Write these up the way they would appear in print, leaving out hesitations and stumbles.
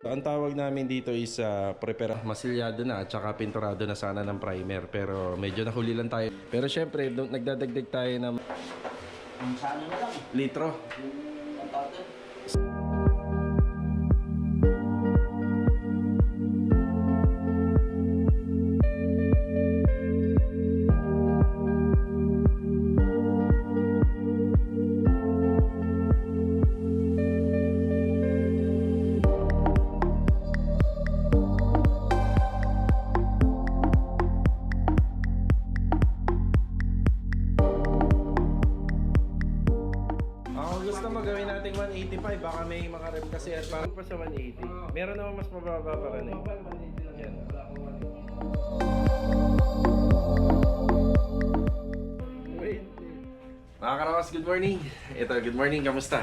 Ang tawag namin dito is masilyado na at saka pinturado na sana ng primer, pero medyo nahuli lang tayo. Pero syempre, nagdadagdag tayo ng Sana na lang. litro. Ang tawag. Gusto mo gawin natin 185, baka may makarem kasi at parang pa sa 180. Meron naman mas mababa pa rin eh. Yan. Mga karawas, good morning. Good morning, kamusta?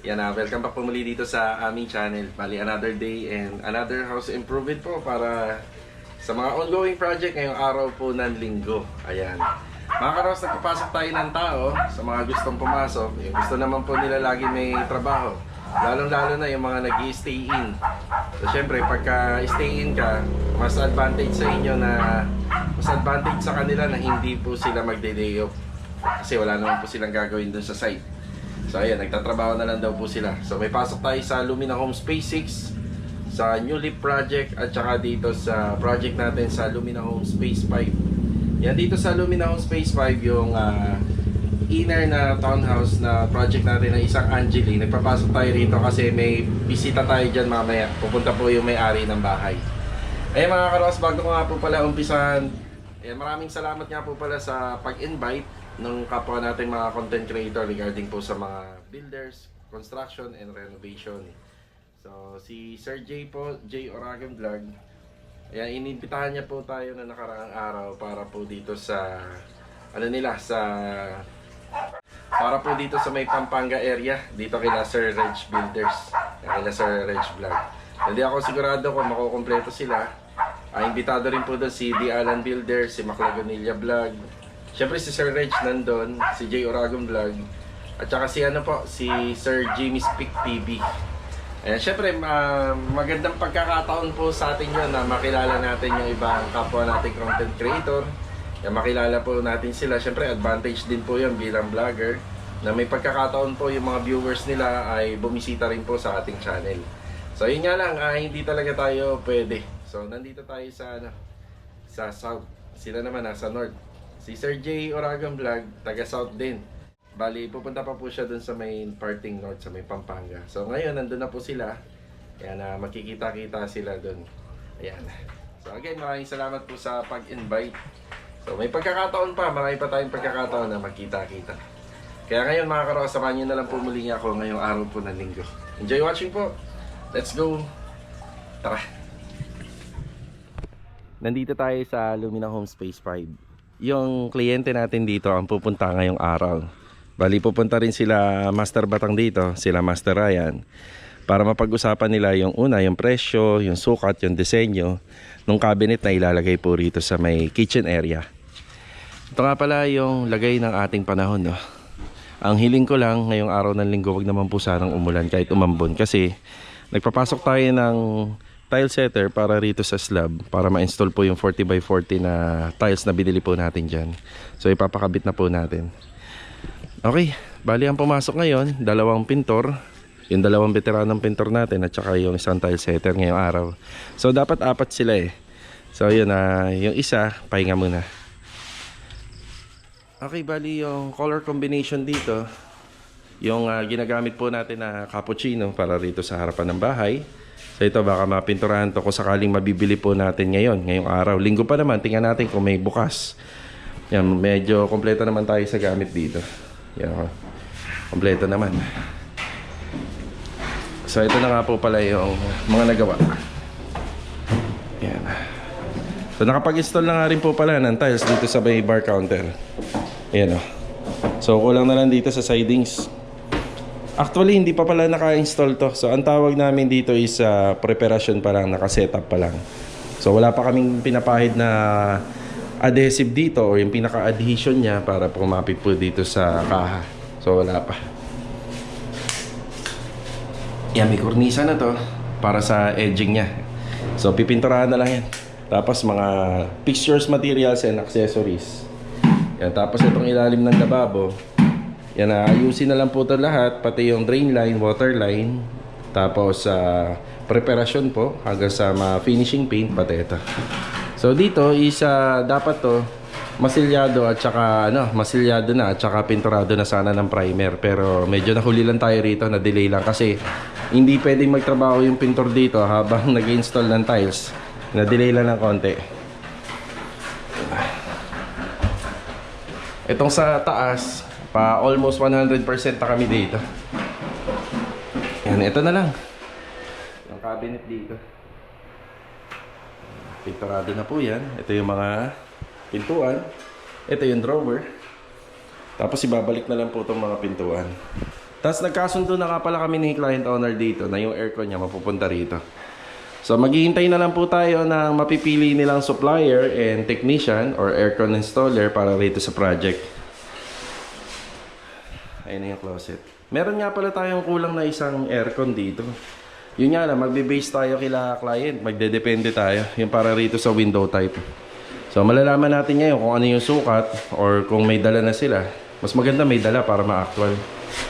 Yan welcome back po muli dito sa aming channel. Bali, another day and another house improvement po para sa mga ongoing project ngayong araw po ng linggo. Ayan. Mga karawas, nagpapasok tayo ng tao sa mga gustong pumasok. Yung gusto naman po nila lagi may trabaho. Lalong-lalo na yung mga nag-i-stay in. So, syempre, pagka stay in ka, mas advantage sa inyo na mas advantage sa kanila na hindi po sila magde-day off. Kasi wala naman po silang gagawin dun sa site. So, ayan, nagtatrabaho na lang daw po sila. So, may pasok tayo sa Lumina Home Space 6, sa New Leap Project, at saka dito sa project natin sa Lumina Home Space 5. Yan, dito sa Lumina Home Space 5, yung inner na townhouse na project natin ng isang Angeli. Nagpapasok tayo rito kasi may bisita tayo dyan mamaya. Pupunta po yung may-ari ng bahay. Ayan mga karos, bago ko nga po pala umpisahan, maraming salamat nga po pala sa pag-invite ng kapwa natin mga content creator regarding po sa mga builders, construction, and renovation. So, si Sir J po, J Oragon Vlog. Ayan, inimbitahan niya po tayo na nakaraang araw para po dito sa para po dito sa may Pampanga area, dito kila Sir Reg Builders, kila Sir Reg Vlog. Hindi ako sigurado kung makukumpleto sila. Imbitado rin po doon si D. Alan Builders, si Maclagonilla Vlog. Siyempre si Sir Reg nandun, si J Oragon Vlog, at saka si si Sir Jimmy Speak TV. Siyempre, magandang pagkakataon po sa atin yun na makilala natin yung ibang kapwa nating content creator. Makilala po natin sila. Siyempre, advantage din po yun bilang vlogger na may pagkakataon po yung mga viewers nila ay bumisita rin po sa ating channel. So, yun nga lang, hindi talaga tayo pwede. So, nandito tayo sa South. Sila naman nasa North. Si Sir J Oragon Vlog, taga South din. Bali, pupunta pa po siya dun sa may parting north, sa may Pampanga. So ngayon, nandun na po sila. Ayan, makikita-kita sila dun. Ayan. So again, maraming salamat po sa pag-invite. So may pagkakataon pa, marami pa tayong pagkakataon na magkita-kita. Kaya ngayon mga karo, samahan nyo na lang po muli ako ngayong araw po ng linggo. Enjoy watching po. Let's go. Tara. Nandito tayo sa Lumina Home Space 5. Yung kliyente natin dito ang pupunta ngayong araw. Bali, pupunta rin sila Master Batang dito, sila Master Ryan, para mapag-usapan nila yung yung presyo, yung sukat, yung disenyo ng cabinet na ilalagay po rito sa may kitchen area. Ito nga pala yung lagay ng ating panahon, no? Ang hiling ko lang ngayong araw ng linggo, wag naman po sanang umulan kahit umambon, kasi nagpapasok tayo ng tile setter para rito sa slab para ma-install po yung 40x40 na tiles na binili po natin dyan. So ipapakabit na po natin. Okay, bali ang pumasok ngayon, dalawang pintor, yung dalawang veteranong pintor natin at saka yung isang tile setter ngayong araw. So dapat apat sila eh. So yun, yung isa, pahinga muna. Okay, bali yung color combination dito, yung ginagamit po natin na cappuccino para rito sa harapan ng bahay. So ito, baka mapinturahan to kung sakaling mabibili po natin ngayong araw. Linggo pa naman, tingnan natin kung may bukas. Yan, medyo kompleto naman tayo sa gamit dito. Yan, kompleto naman. So ito na nga po pala yung mga nagawa. Yan. So nakapag-install na nga rin po pala ng tiles dito sa may bar counter. Ayan o. So kulang na lang dito sa sidings. Actually hindi pa pala naka-install to. So ang tawag namin dito is preparation pa lang, naka-setup pa lang. So wala pa kaming pinapahid na adhesive dito o yung pinaka-adhesion niya para pumapit po dito sa kaha. So wala pa. Yan, may kornisa na to. para sa edging niya. So pipinturahan na lang yan. Tapos mga fixtures, materials and accessories. Yan, tapos itong ilalim ng lababo, yan, ayusin na lang po ito lahat, pati yung drain line, water line. Tapos preparasyon po hanggang sa finishing paint, pati ito. So dito is dapat to masilyado at saka masilyado na at saka pinturado na sana ng primer, pero medyo nahuli lang tayo rito, na delay lang kasi hindi pwedeng magtrabaho yung pintor dito habang nag-install ng tiles. Na delay lang ng konti. Itong sa taas, pa almost 100% na kami dito. Yan, ito na lang. Yung cabinet dito. Pinturado na po yan. Ito yung mga pintuan. Ito yung drawer. Tapos ibabalik na lang po itong mga pintuan. Tapos nagkasundo na nga pala kami ni client owner dito na yung aircon niya mapupunta rito. So maghihintay na lang po tayo ng mapipili nilang supplier and technician or aircon installer para rito sa project. Ayun na yung closet. Meron nga pala tayong kulang na isang aircon dito. Yun nga lang, magbe-base tayo kila client. Magdedepende tayo. Yung para rito sa window type. So malalaman natin ngayon kung ano yung sukat or kung may dala na sila. Mas maganda may dala para ma-actual.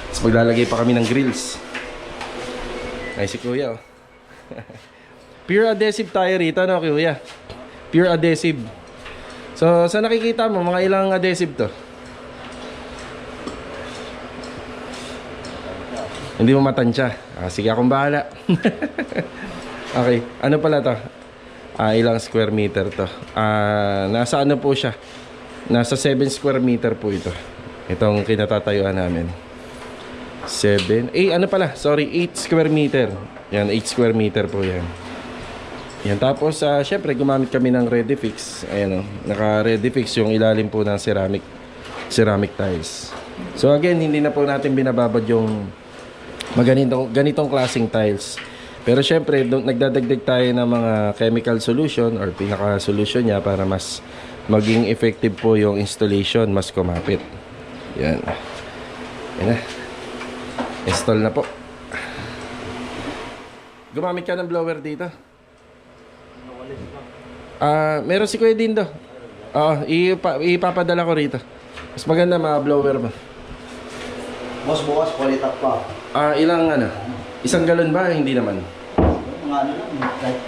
Tapos maglalagay pa kami ng grills. Ay si Kuya oh. Pure adhesive tayo rito, no, Kuya? Pure adhesive. So, sa nakikita mo, mga ilang adhesive to? Hindi mo matansya. Sige, akong bahala. Okay, ano pala to? Ilang square meter to? Nasa ano po siya? Nasa 7 square meter po ito. Itong kinatatayuan namin. 7, ano pala? Sorry, 8 square meter. Yan, 8 square meter po yan. Yan, tapos syempre gumamit kami ng Redifix. Ayan o, naka-Redifix yung ilalim po ng ceramic tiles. So again, hindi na po natin binababad yung ganitong klaseng tiles. Pero syempre, nagdadagdag tayo ng mga chemical solution or pinaka-solution niya para mas maging effective po yung installation, mas kumapit. Yan. Yan na. Install na po. Gumamit ka ng blower dito? Meron si Kuya Dindo. Oo, ipapadala ko rito. Mas maganda blower mo. Boss, bukas, kulit up pa. Ilang isang galon ba? Hindi naman. Mga ano lang, like,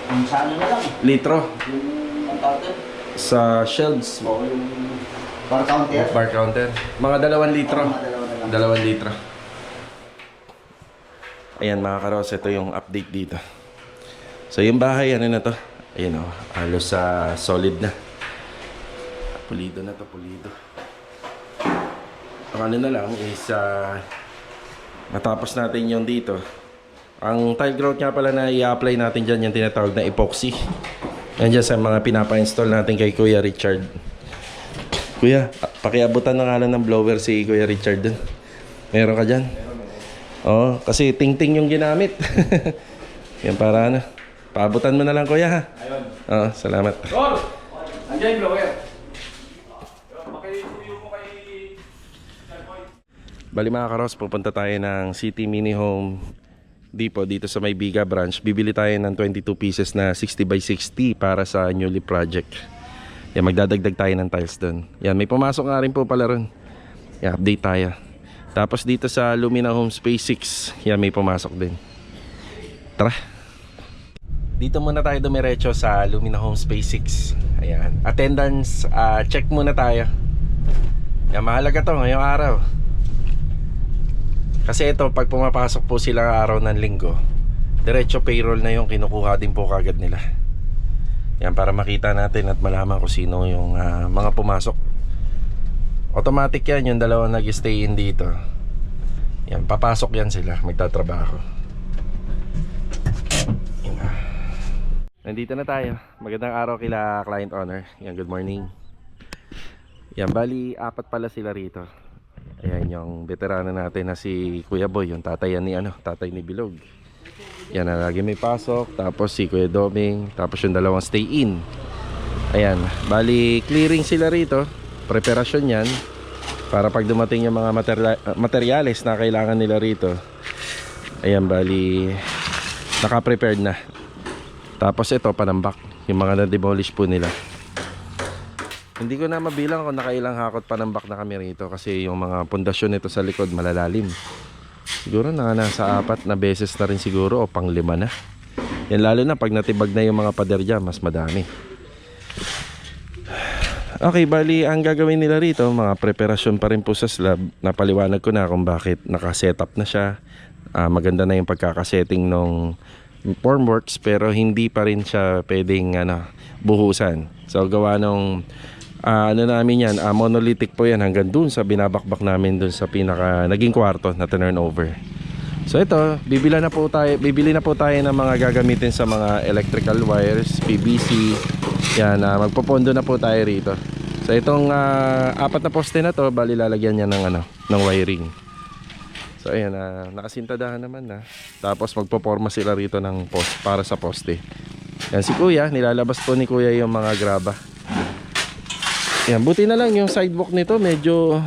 yung sa ano na lang. Litro. Yung ang tawag Sa shelves. o yung bar counter. Bar counter. Mga 2 litro. Mga dalawa na lang. 2 litro. Ayan mga karos, ito yung update dito. So yung bahay, ano na to? Ayan o, halos solid na. Pulido na to, pulido. Ang ano na lang is matapos natin yung dito. Ang tile grout nga pala na i-apply natin dyan, yung tinatawag na epoxy. Yan dyan sa mga pinapa-install natin kay Kuya Richard. Kuya, pakiabutan na nga lang ng blower si Kuya Richard dun. Meron ka dyan? Oo, kasi ting-ting yung ginamit. Yan para paabutan mo na lang, Kuya, ha? Ayun. Oo, salamat. Lord! Andiyan yung blower. Makisuyo mo kay Charboy. Bali mga karos, pupunta tayo ng City Mini Home Depot dito sa may Biga branch. Bibili tayo ng 22 pieces na 60 by 60 para sa newly project. Yan, magdadagdag tayo ng tiles doon. Yan, may pumasok nga rin po pala ron. Yan, update tayo. Tapos dito sa Lumina Home Space 6, yan, may pumasok din. Tara! Dito muna tayo dumiretso sa Lumina Home Space 6. Ayan. Attendance, check muna tayo. Yan, mahalaga to ngayong araw. Kasi ito, pag pumapasok po sila araw ng linggo, diretso payroll na yung kinukuha din po kagad nila. Yan, para makita natin at malaman kung sino yung mga pumasok. Automatic yan, yung dalawang nag-stay in dito. Yan, papasok yan sila, magtatrabaho. Yan. Nandito na tayo. Magandang araw kila client owner. Yan, good morning. Yan, bali, 4 pala sila rito. Ayan, yung veterano natin na si Kuya Boy, yung tatay ni Bilog. Yan, lagi may pasok. Tapos si Kuya Doming. Tapos yung dalawang stay in. Ayan, bali, clearing sila rito. Preparasyon yan para pag dumating yung mga materyales na kailangan nila rito. Ayan, bali Naka-prepared na. Tapos ito, panambak. Yung mga na-demolish po nila. Hindi ko na mabilang kung nakailang hakot panambak na kami rito. Kasi yung mga pundasyon nito sa likod malalalim. Siguro nasa 4 na beses na rin siguro o pang 5 na. Yan, lalo na pag natibag na yung mga pader dyan, mas madami. Okay, bali ang gagawin nila rito, mga preparasyon pa rin po sa slab. Napaliwanag ko na kung bakit naka-setup na siya. Maganda na yung pagkakasetting ng formworks, pero hindi pa rin siya pwedeng buhusan. So gawa nung namin yan, monolithic po yan hanggang dun sa binabakbak namin dun sa pinaka naging kwarto na turn over. So ito, bibili na po tayo ng mga gagamitin sa mga electrical wires, PVC. Yan, magpopondo na po tayo rito. So itong 4 na poste na to, bali lalagyan niya ng wiring. So ayan, nakasintadahan naman na. Tapos magpoporma sila rito ng post para sa poste. Yan si Kuya, nilalabas po ni Kuya yung mga graba. Yan, buti na lang yung sidewalk nito medyo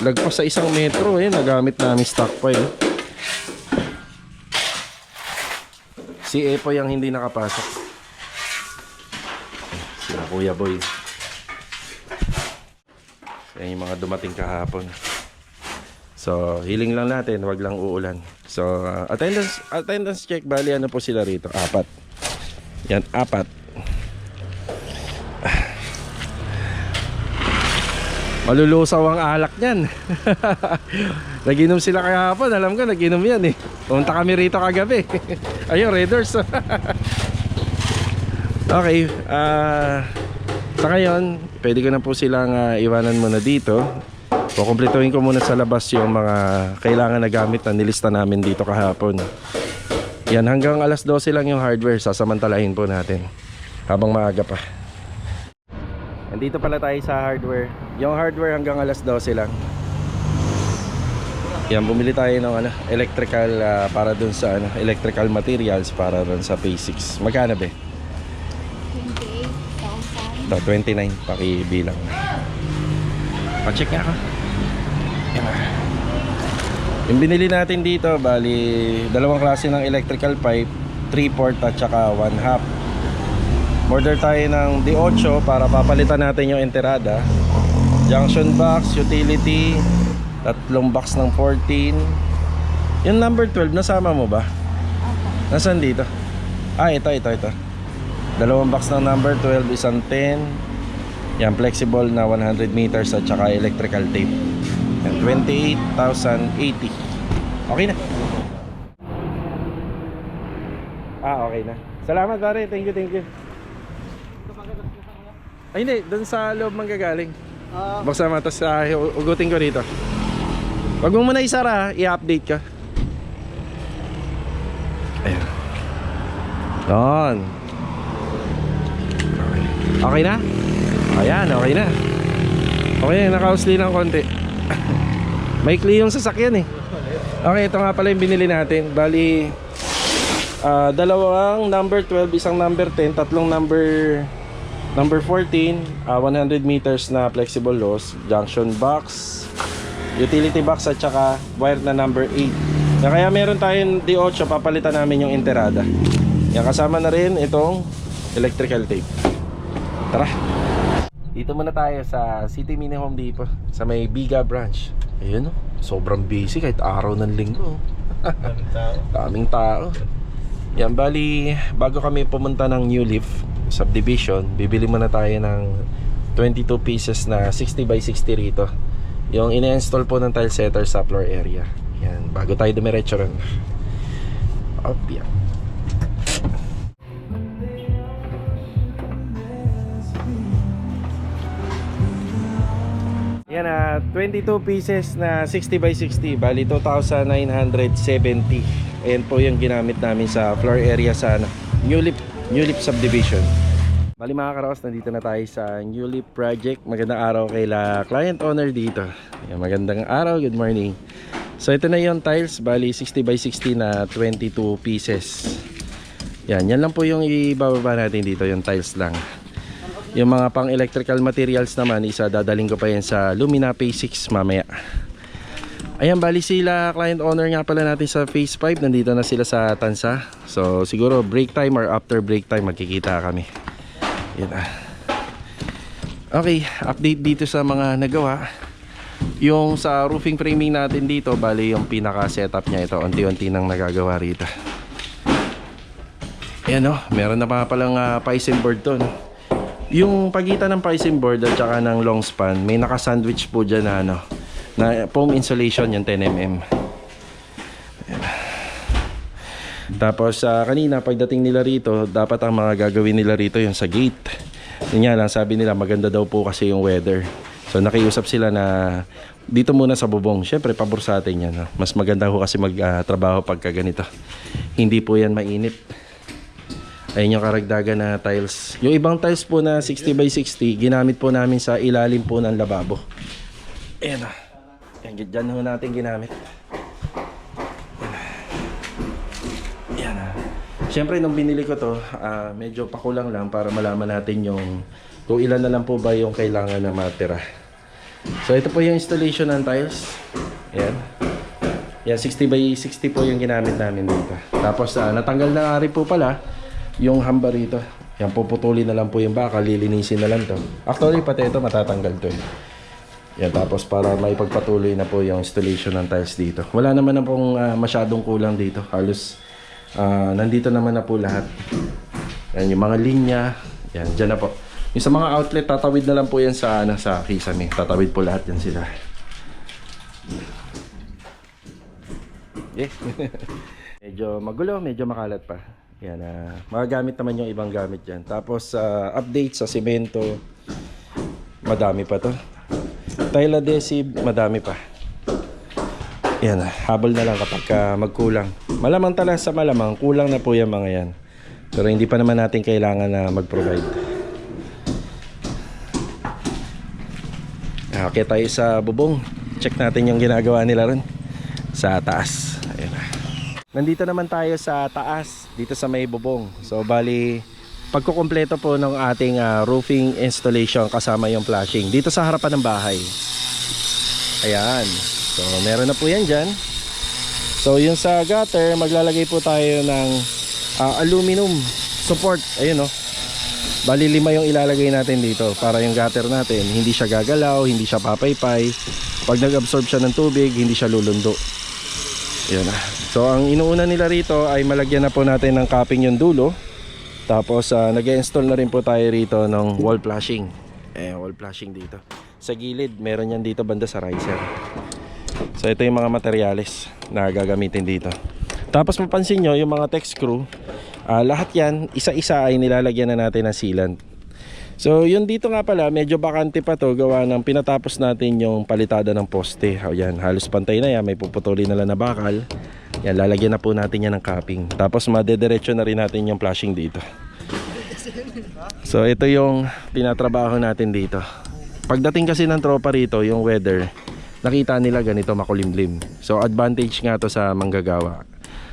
lagpas sa 1 metro nagamit namin stockpile. Si Epo yung hindi nakapasok. Sila Kuya Boy. Yan yung mga dumating kahapon. So, healing lang natin, wag lang uulan. So, attendance check, bali ano po sila rito? 4. Yan, 4. Malulusaw ang alak niyan. Naginom sila kahapon, alam ko naginom yan Pumunta kami rito kagabi. Ayun, Raiders. Okay, sa ngayon, pwede ko na po silang iwanan muna dito. Kukumpletuhin ko muna sa labas yung mga kailangan na gamit na nilista namin dito kahapon. Yan, hanggang alas 12 lang yung hardware, sasamantalahin po natin habang maaga pa. Andito pala tayo sa hardware. Yung hardware hanggang alas 12 lang. Yan, bumili tayo ng electrical para dun sa electrical materials para dun sa P6. Magkano ba? 28,000. 29, pakibilang. Pa-check nga ako. Yan. Yung binili natin dito, bali dalawang klase ng electrical pipe, 3/4 at saka 1/2. Order tayo ng D8 para papalitan natin yung enterada. Junction box, utility, 3 box ng 14. Yung number 12, nasama mo ba? Nasaan dito? Ito. 2 box ng number 12, isang 10. Yan, flexible na 100 meters at saka electrical tape. Yan, 28,080. Okay na. Okay na. Salamat pare, thank you. Ay hindi, doon sa loob manggagaling. Buksan mo, tapos ugutin ko rito. Wag mo muna isara, i-update ka. Ayan. Doon. Okay na? Ayan, okay na. Okay, nakausli ng konti. Maikli yung sasakyan Okay, ito nga pala yung binili natin. Bali, 2 number 12, isang number 10, 3 number 14, 100 meters na flexible loss, junction box, utility box at saka wire na number 8. Kaya meron tayong D8, papalitan namin yung enterada. Yan, kasama na rin itong electrical tape. Tara. Dito muna tayo sa City Mini Home Depot, sa may Biga branch. Ayun sobrang busy kahit araw ng linggo. Daming tao. Yan, bali bago kami pumunta ng New Leaf subdivision, bibili muna tayo ng 22 pieces na 60 by 60 rito. Yung ina-install po ng tile setter sa floor area. Yan, bago tayo dumiretso ron. Yan. Yan 22 pieces na 60 by 60, bali 2,970. Ayan po yung ginamit namin sa floor area sa New Leaf subdivision. Bali mga karaos, nandito na tayo sa New Leaf project. Magandang araw kay client owner dito. Ayan, magandang araw, good morning. So ito na yung tiles, bali 60 by 60 na 22 pieces. Yan lang po yung ibababa natin dito, yung tiles lang. Yung mga pang electrical materials naman, isa dadaling ko pa yan sa Lumina P6 mamaya. Ayan, bali sila client owner nga pala natin sa Phase 5. Nandito na sila sa Tansa. So siguro break time or after break time magkikita kami. Yan na. Okay, update dito sa mga nagawa. Yung sa roofing framing natin dito, bali yung pinaka setup niya ito, unti-unti nang nagagawa rito. Ayan o, meron na pa palang pising board to, no? Yung pagitan ng pising board at saka ng long span, may naka-sandwich po dyan na, na foam insulation, yung 10mm. Ayan. Tapos kanina pagdating nila rito, dapat ang mga gagawin nila rito yung sa gate. Yun nga lang, sabi nila maganda daw po kasi yung weather. So nakiusap sila na dito muna sa bubong. Syempre pabor sa atin yan, no? Mas maganda ho kasi magtrabaho pagka ganito. Hindi po yan mainit. Ayun yung karagdagan na tiles. Yung ibang tiles po na 60 by 60, ginamit po namin sa ilalim po ng lababo. Ayan na. Ayan, dyan ho natin ginamit. Ayan na. Syempre nung binili ko to, medyo pakulang lang para malaman natin yung kung ilan na lang po ba yung kailangan na matira. So ito po yung installation ng tiles. Ayan. Yan, 60 by 60 po yung ginamit namin dito. Tapos natanggal na rin po pala yung hamba rito. Yan, puputulin na lang po yung bakal, lilinisin na lang to. Actually pati ito matatanggal to. Yan, tapos para maipagpatuloy na po yung installation ng tiles dito. Wala naman na pong masyadong kulang dito. Halos nandito naman na po lahat. Yan, yung mga linya. Yan, dyan na po. Yung sa mga outlet, tatawid na lang po yan sa kisame. Tatawid po lahat yan sila. Medyo magulo, medyo makalat pa. Yan, magagamit naman yung ibang gamit dyan. Tapos update sa semento, madami pa to. Tile adhesive, madami pa. Yan, habol na lang kapag magkulang. Malamang talaga sa malamang, kulang na po yung mga yan. Pero hindi pa naman natin kailangan na mag-provide. Okay, tayo sa bubong. Check natin yung ginagawa nila ron sa taas. Ayan. Nandito naman tayo sa taas, dito sa may bubong. So bali, pagkukumpleto po ng ating roofing installation kasama yung flashing dito sa harapan ng bahay. Ayan. So meron na po yan dyan. So yung sa gutter, maglalagay po tayo ng aluminum support. Ayun, no? Bali 5 yung ilalagay natin dito para yung gutter natin hindi siya gagalaw, hindi siya papaypay. Pag nag-absorb siya ng tubig, hindi siya lulundo. Yan. So ang inuuna nila rito ay malagyan na po natin ng capping yung dulo. Tapos nag-install na rin po tayo rito ng wall flashing. Wall flashing dito. Sa gilid, meron yan dito banda sa riser. So ito yung mga materyales na gagamitin dito. Tapos mapansin nyo, yung mga tech screw, lahat yan, isa-isa ay nilalagyan na natin ng sealant. So yun dito nga pala, medyo bakante pa to, gawa ng pinatapos natin yung palitada ng poste. Yan, halos pantay na yan, may puputulin na lang na bakal. Yan, lalagyan na po natin yan ng capping. Tapos madediretso na rin natin yung flashing dito. So ito yung tinatrabaho natin dito. Pagdating kasi ng tropa rito, yung weather, nakita nila ganito makulimlim. So advantage nga to sa manggagawa.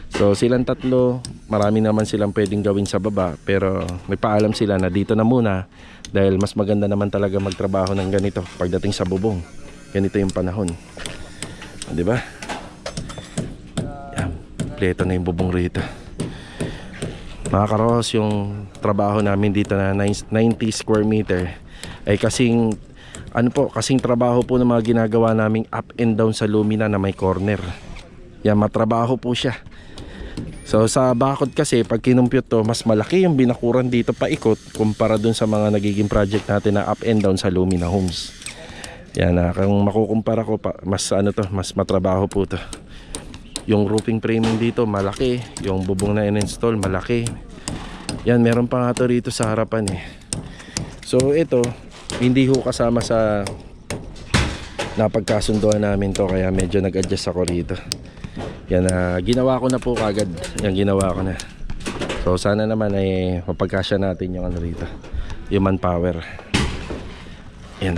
So silang tatlo, marami naman silang pwedeng gawin sa baba, pero may paalam sila na dito na muna dahil mas maganda naman talaga magtrabaho ng ganito pagdating sa bubong. Ganito yung panahon. Di ba? Yan, pleto na yung bubong rito. Mga karos, yung trabaho namin dito na 90 square meter ay kasing kasing trabaho po ng mga ginagawa naming up and down sa lumina na may corner. Yan, matrabaho po siya. So sa bakod kasi pag kinumpute to, mas malaki yung binakuran dito paikot kumpara dun sa mga nagiging project natin na up and down sa Lumina Homes. Yan, kung makukumpara ko pa, mas mas matrabaho po to. Yung roofing framing dito malaki, yung bubong na in-install malaki. Yan, meron pa nga to rito sa harapan eh. So ito, hindi ho kasama sa napagkasunduan namin to, kaya medyo nag-adjust ako rito. Yan, ginawa ko na po kagad. Yan, ginawa ko na. So sana naman ay mapagkasya natin yung rito, yung manpower. Yan,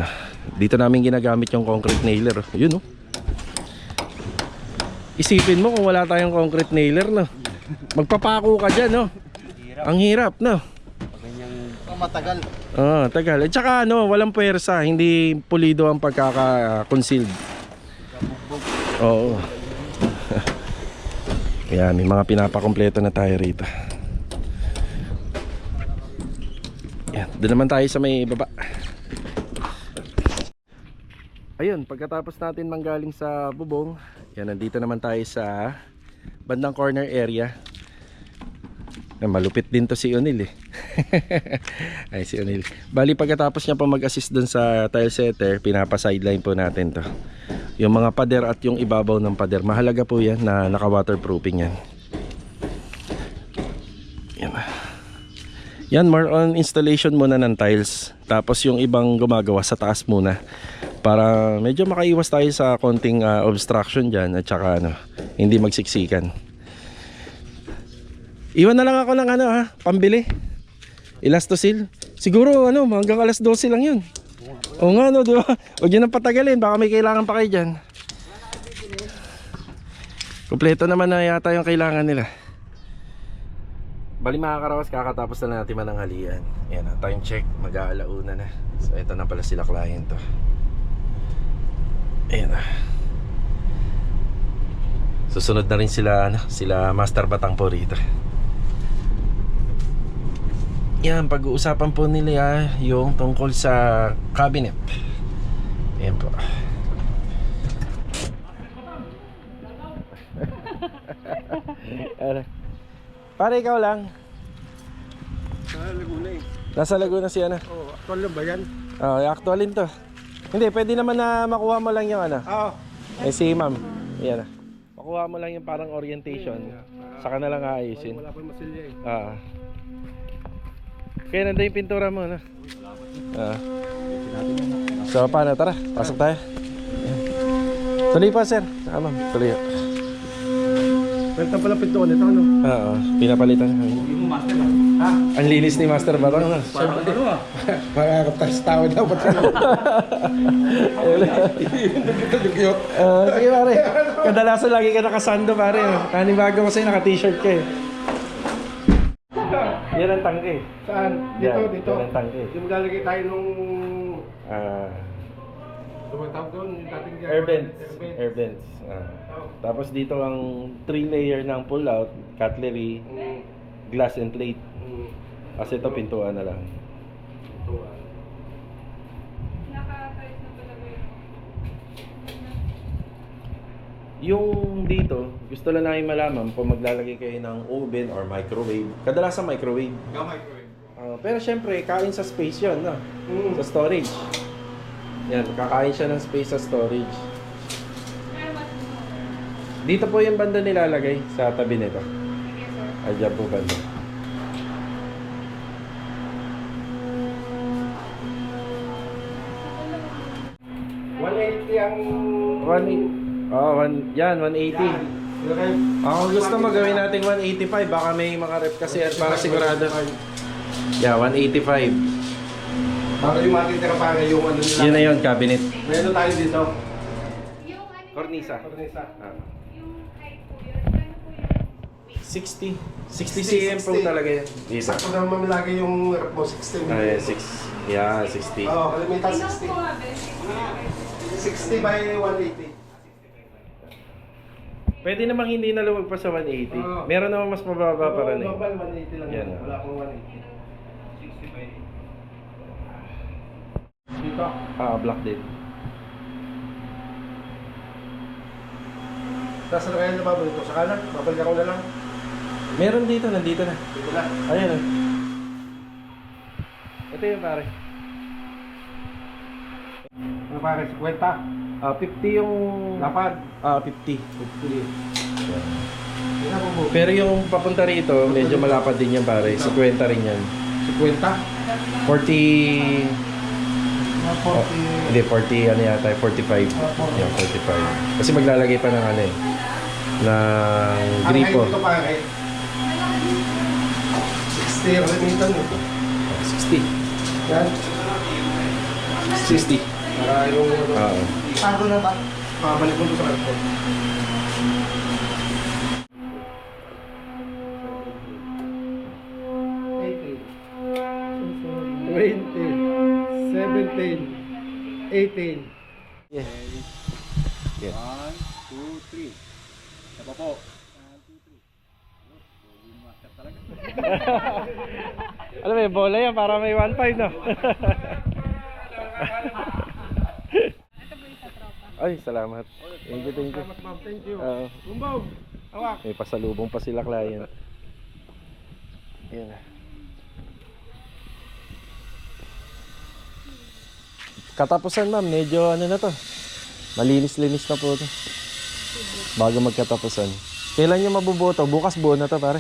dito namin ginagamit yung concrete nailer. Yun, oh. Isipin mo kung wala tayong concrete nailer, no? Magpapako ka dyan, no? Ang hirap, no? Matagal. Tagal. At saka walang puwersa, hindi pulido ang pagkaka-concealed. Oo. Yan, may mga pinapakompleto na tayo rito. Yan, doon naman tayo sa may baba. Ayun, pagkatapos natin manggaling sa bubong, yan, nandito naman tayo sa bandang corner area. Malupit din to si O'Neil eh. Ay, si O'Neil. Bali, pagkatapos niya pa mag-assist dun sa tile setter, pinapa-sideline po natin to. Yung mga pader at yung ibabaw ng pader, mahalaga po yan na naka-waterproofing yan. Yan. Yan, more on installation muna ng tiles. Tapos yung ibang gumagawa sa taas muna. Para medyo makaiwas tayo sa konting obstruction dyan at saka hindi magsiksikan. Iwan na lang ako ng pambili. Elastosil. Siguro hanggang alas 12 lang yun. O nga di ba? Huwag yun nang patagalin, baka may kailangan pa kayo dyan. Kompleto naman na yata yung kailangan nila. Bali mga karawas, kakatapos na natin mananghalian. Yan, time check, mag-aalauna na. So ito na pala sila client to. Ayan na. Susunod na rin sila sila Master Batang po rito. Yan, pag-uusapan po nila yung tungkol sa cabinet. Ayan po. Pare, ikaw lang. Sa Laguna eh. Nasa Laguna si Oo, actual lang ba yan? Actualin to. Hindi, pwede naman na makuha mo lang yung Oo. si ma'am. Ayan na. Makuha mo lang yung parang orientation. Saka na lang aayusin. Wala pa yung masilya eh. Kaya nandun yung pintura mo, So, paano? Tara, pasok tayo. Tuloy pa, sir. Ma'am, tuloy. Pwede pala pintuan ito, Oo, pinapalitan. Hindi mo master ba? Ha? Ang linis ni Master Batang, Siyempre, Makakaptas tao daw. Ba't sige, pare. Kadalasan lagi ka nakasando, pare. Nanibago ko sa'yo, naka-t-shirt ka eh. Yan ang tangke. Saan? Dito, Yan, dito. yan ang tangke. Yung maglalagay tayo nung... Tumatawag doon, yung dating... Air vents. Air vents. Tapos dito ang 3-layer ng pull-out, cutlery, glass and plate. Kasi ito pintuan na lang. Yung dito, gusto lang namin malaman kung maglalagay kayo ng oven or microwave. Kadalasan microwave. microwave. Pero syempre, kain sa space yun, sa storage. Yan, kakain siya ng space sa storage. Dito po yung banda nilalagay sa tabi nito. Ay, dyan po banda. Yan, 180. Ako gusto mo gawin natin 185, baka may mga rep kasi at para sigurado. Yeah, 185. Para yung makikita para yung ano nila. Yun na yun, cabinet. Meron tayo dito. Cornisa. Cornisa. Yung height po yun, ano po yung 60. 60 cm po talaga yan. Dito. Sakto na mamilagay yung rep mo, 60 Ay, mm. 6. Yeah, 60. Oo, kalimitan Tingnan 60. po nga, basic. 60 by 180. Pwede namang hindi naluwag pa sa 180. Oo. Meron namang mas mababa pa rin eh. Normal 180 lang Yan, yan. Wala akong 180. 60 by 80. Dito. Black din. Tapos na kaya na ba ito? Sa kanan? Babalik ako na lang. Meron dito, nandito na. Dito na. Ayan oh. Ito yung pare. Ano pare? 50. 50 yung... Lapad. 50. 50. Yan ako po. Pero yung papunta rito, medyo malapad din yan pare. 50 rin yan. 50. 40... Oh, hindi, 40 ano yata, 45. Yan, 45. Kasi maglalagay pa ng ano eh. Ng gripo. Ang height ko pare. 60 kalimitan mo. 60. Yan. 60. Para yung... Oo. Ano na ba? Babalik mo sa airport. Yeah. Yeah. 2, 3. Isa pa po. 1, 2, 3. Yung master talaga. Alam mo, bola yan para may 1.5 no? Ito po yung sa tropa. Ay, salamat. Thank you, thank you. Salamat ma'am, thank you. Oo. Bumbog! Hawak! May pasalubong pa sila client. Yan na. Katapusan ma'am, medyo ano na to. Malinis-linis na po to. Bago magkatapusan. Kailan nyo mabubuto? Bukas buo na to pare.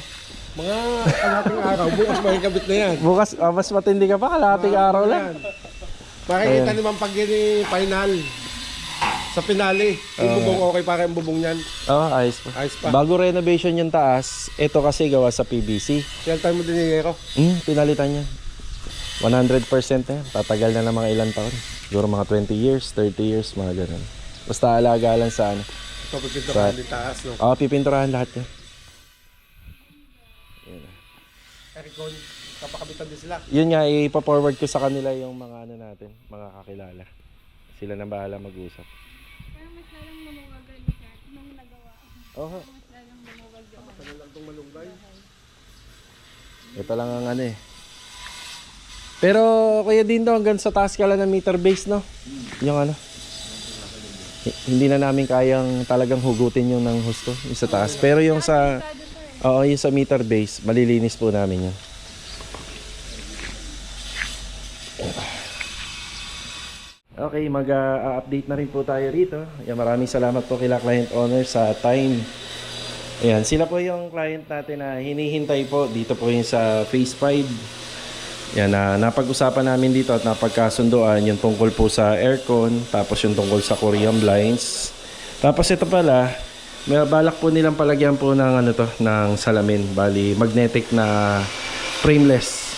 Mga kalating araw, bukas makikabit na yan. Bukas, mas matindi ka pa, kalating araw lang. Makikita Ayan. naman pag yun final. Sa finale, yung bubong okay para yung bubong yan. Oo, ayos pa. Ayos pa. Bago renovation yung taas, ito kasi gawa sa PVC. Shelter mo din yung Yero. Pinalitan yan. 100% na yan. Tatagal na ng mga ilang taon. Siguro mga 20 years, 30 years, mga ganun. Basta alaga lang sa ano. So, pagpinturan din taas, no? Oo, pipinturahan lahat yan. Ericon, kapakabitan din sila. Yun nga, ipa-forward ko sa kanila yung mga ano natin, mga kakilala. Sila na bahala mag-usap. Pero mas lalong lumuwagan siya nung nagawa. Oo. Mas lalong lumuwag yung Ano lang itong malunggay? Ito lang ang ano eh. Pero kuya din daw hanggang sa taas ka lang ng meter base no? Yung ano. Hindi na namin kayang talagang hugutin yung ng husto, yung sa taas. Pero yung sa yung sa meter base, malilinis po namin yun. Okay, mag-update na rin po tayo rito. Yan, maraming salamat po kila client owner sa time. Ayan, sila po yung client natin na hinihintay po. Dito po yung sa Phase 5. Yan, napag-usapan namin dito at napagkasunduan yung tungkol po sa aircon, tapos yung tungkol sa Korean blinds. Tapos ito pala, may balak po nilang palagyan po ng ano to, ng salamin, bali magnetic na frameless.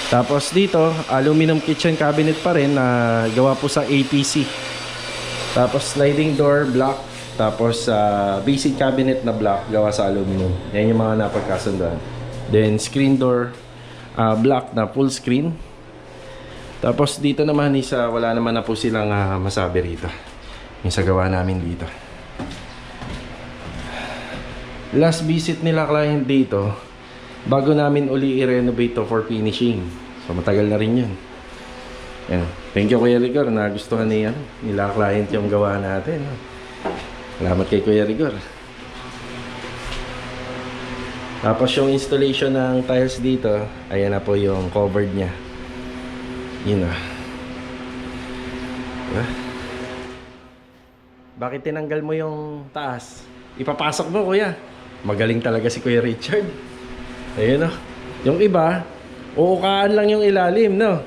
Tapos dito, aluminum kitchen cabinet pa rin na gawa po sa APC. Tapos sliding door black, tapos basic cabinet na black gawa sa aluminum. Yan yung mga napagkasunduan. Then screen door black na full screen. Tapos dito naman isa, wala naman na po silang masabi rito. Yung sa gawa namin dito. Last visit nila client dito, bago namin uli i-renovate to for finishing. So matagal na rin yun. Yan. Thank you Kuya Rigor, nagustuhan nila client yung gawa natin. Salamat kay Kuya Rigor. Tapos yung installation ng tiles dito, ayan na po yung covered niya. Yun na. Diba? Bakit tinanggal mo yung taas? Ipapasok mo kuya. Magaling talaga si Kuya Richard. Ayun o. Yung iba, uukaan lang yung ilalim, no?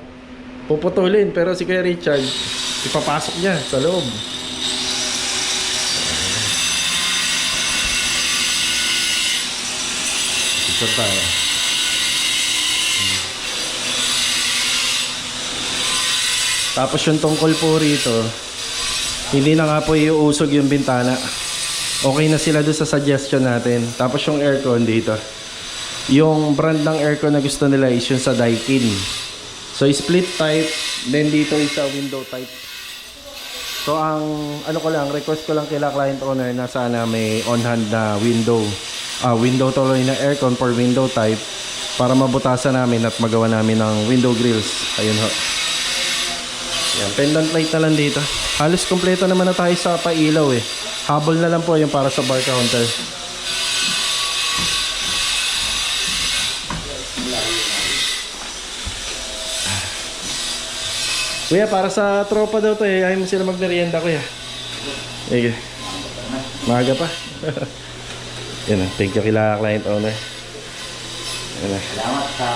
Puputulin. Pero si Kuya Richard, ipapasok niya sa loob. Picture tayo. Tapos yung tungkol po rito, hindi na nga po iuusog yung bintana. Okay na sila doon sa suggestion natin. Tapos yung aircon dito, yung brand ng aircon na gusto nila is yung sa Daikin. So split type, then dito is sa window type. So ang ano ko lang, request ko lang kila client owner na sana may on hand na window tuloy na aircon for window type para mabutasan namin at magawa namin ng window grills. Ayun ho. Yan, pendant light na lang dito. Halos kompleto naman na tayo sa pailaw eh. Habol na lang po yung para sa bar counter. Kuya, para sa tropa daw to eh. Ayaw mo sila magmerienda kuya. Okay. Maaga pa. Yan na. Thank you kila client owner. Yan na. Salamat sa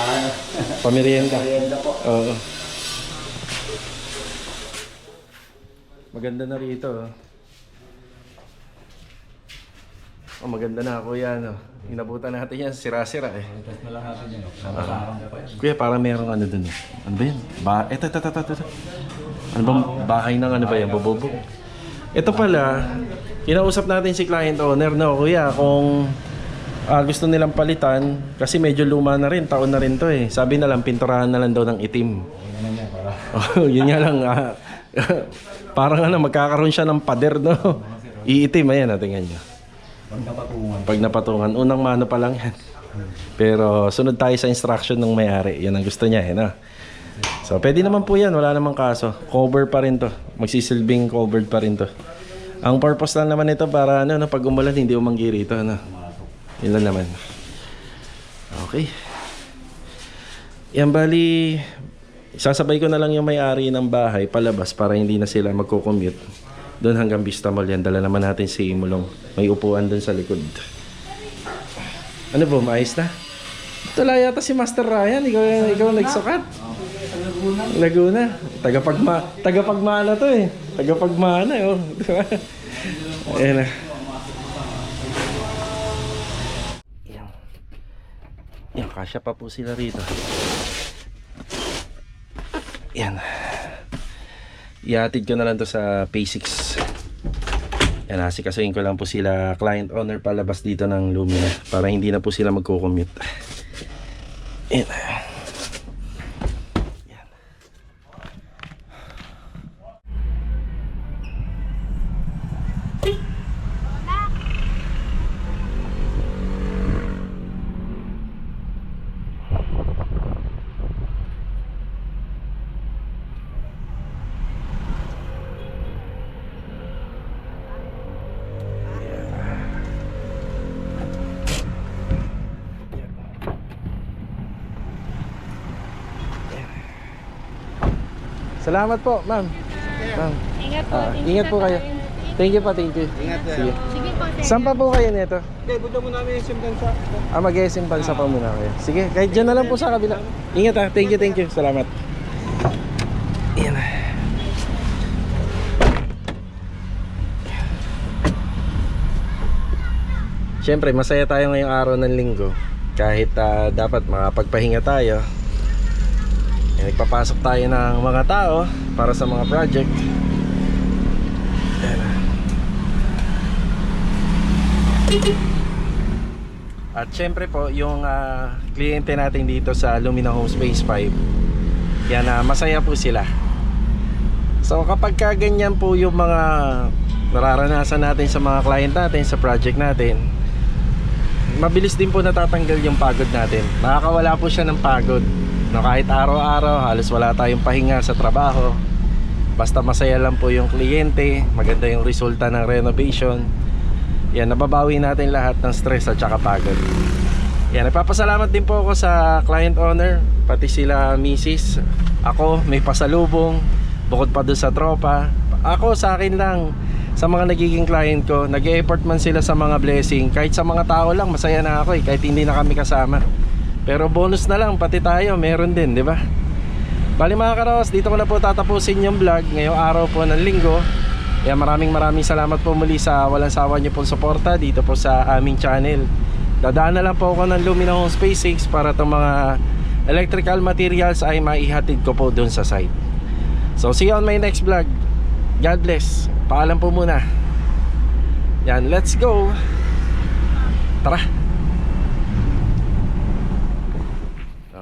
Pamerienda. merienda po. Oo. Maganda na rito. Oh, maganda na kuya, no. Inabutan natin yan, sira-sira eh. Test na lang natin yun. Sama-sama po pa yan. Kuya, parang merong ano dun. Ano ba yan? Ito. Ano bang bahay ng ano ba yan? Bububog. Ito pala, kinausap natin si client owner, no, kuya, kung gusto nilang palitan, kasi medyo luma na rin, taon na rin to eh. Sabi na lang, pinturahan na lang daw ng itim. Yun naman yan, para. Oh, yun nga lang, parang ano, magkakaroon siya ng pader, no? Kasi Iitim, ayan, tingnan nyo. Pag napatungan. Pag napatungan, unang mano pa lang yan. Pero sunod tayo sa instruction ng may-ari. Yan ang gusto niya, no? So, pwede naman po yan. Wala namang kaso. Cover pa rin to. Magsisilbing covered pa rin to. Ang purpose lang naman ito para, ano, pag umulan, hindi umanggi rito, ano? Yun lang naman. Okay. Yan, bali, sasabay ko na lang yung may-ari ng bahay palabas para hindi na sila magko-commute. Doon hanggang Vista Mall yan. Dala naman natin si Imulong. May upuan doon sa likod. Ano po, maayos na? Tala yata si Master Ryan. Ikaw nagsukat. Laguna. Tagapagmana to eh. Tagapagmana oh. Diba? Ayan na. Yan, kasya pa po sila rito. Yan. Ihatid ko na lang to sa P6. Yan, asikasuhin ko lang po sila client owner palabas dito ng Lumina para hindi na po sila magko-commute. Yan. Yan. Salamat po, ma'am. Ma'am. Ingat po. Ingat po kayo. Thank you po, thank you. Ingat yan. Sige. Sige po, sir. Saan pa po kayo nito? Okay, punta mo namin yung simpan sa... Mag-SM Bansa pa muna kayo. Sige, kahit dyan na lang po sa kabila. Ingat ha. Thank you. Salamat. Ayan. Siyempre, masaya tayo ngayong araw ng linggo. Kahit dapat makapagpahinga tayo. Nagpapasok tayo ng mga tao para sa mga project. Ayan. At syempre po, yung kliyente natin dito sa Lumina Home Space 5, yan, masaya po sila. So kapag kaganyan po yung mga nararanasan natin sa mga client natin, sa project natin, mabilis din po natatanggal yung pagod natin. Nakakawala po siya ng pagod, no, kahit araw-araw halos wala tayong pahinga sa trabaho. Basta masaya lang po yung kliyente, maganda yung resulta ng renovation. Yan, nababawi natin lahat ng stress at saka pagod. Yan, nagpapasalamat din po ako sa client owner, pati sila misis. Ako, may pasalubong, bukod pa doon sa tropa. Ako, sa akin lang, sa mga nagiging client ko, nag-e-effort man sila sa mga blessing. Kahit sa mga tao lang, masaya na ako kahit hindi na kami kasama. Pero bonus na lang, pati tayo, meron din, di ba? Bali mga karos, dito ko na po tatapusin yung vlog ngayong araw po ng linggo. Kaya maraming salamat po muli sa walang sawa niyo pong suporta dito po sa aming channel. Dadaan na lang po ako ng Lumina Home Space 6 para itong mga electrical materials ay maihatid ko po dun sa site. So see you on my next vlog. God bless. Paalam po muna. Yan, let's go. Tara.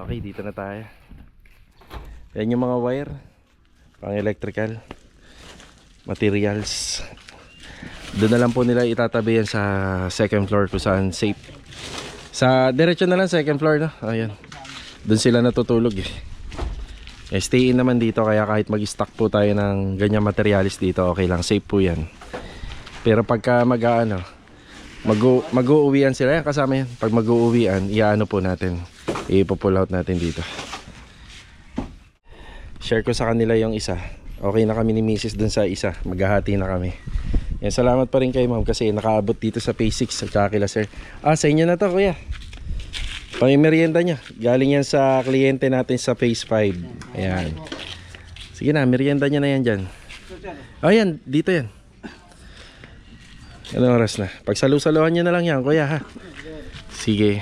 Okay, dito na tayo. Yan yung mga wire pang electrical materials. Doon na lang po nila itatabi yan sa second floor kung saan safe. Sa diretso na lang second floor, no? Ayan. Doon sila natutulog eh. Stay in naman dito kaya kahit mag-stock po tayo ng ganyang materials dito, okay lang, safe po yan. Pero pagka mag-uuwian sila, yan kasama yan. Pag mag-uuwian, iaano po natin, ipo-pull out natin dito. Share ko sa kanila yung isa. Okay na kami ni Mrs. dun sa isa. Maghahati na kami. Yan, salamat pa rin kay ma'am kasi nakaabot dito sa P6 at saka kila sir. Sa inyo na to kuya. Pang-merienda nyo. Galing yan sa kliyente natin sa Phase 5. Ayan. Sige na, merienda nyo na yan dyan. Yan, dito yan. Anong oras na? Pagsalu-saluhan nyo na lang yan kuya ha. Sige.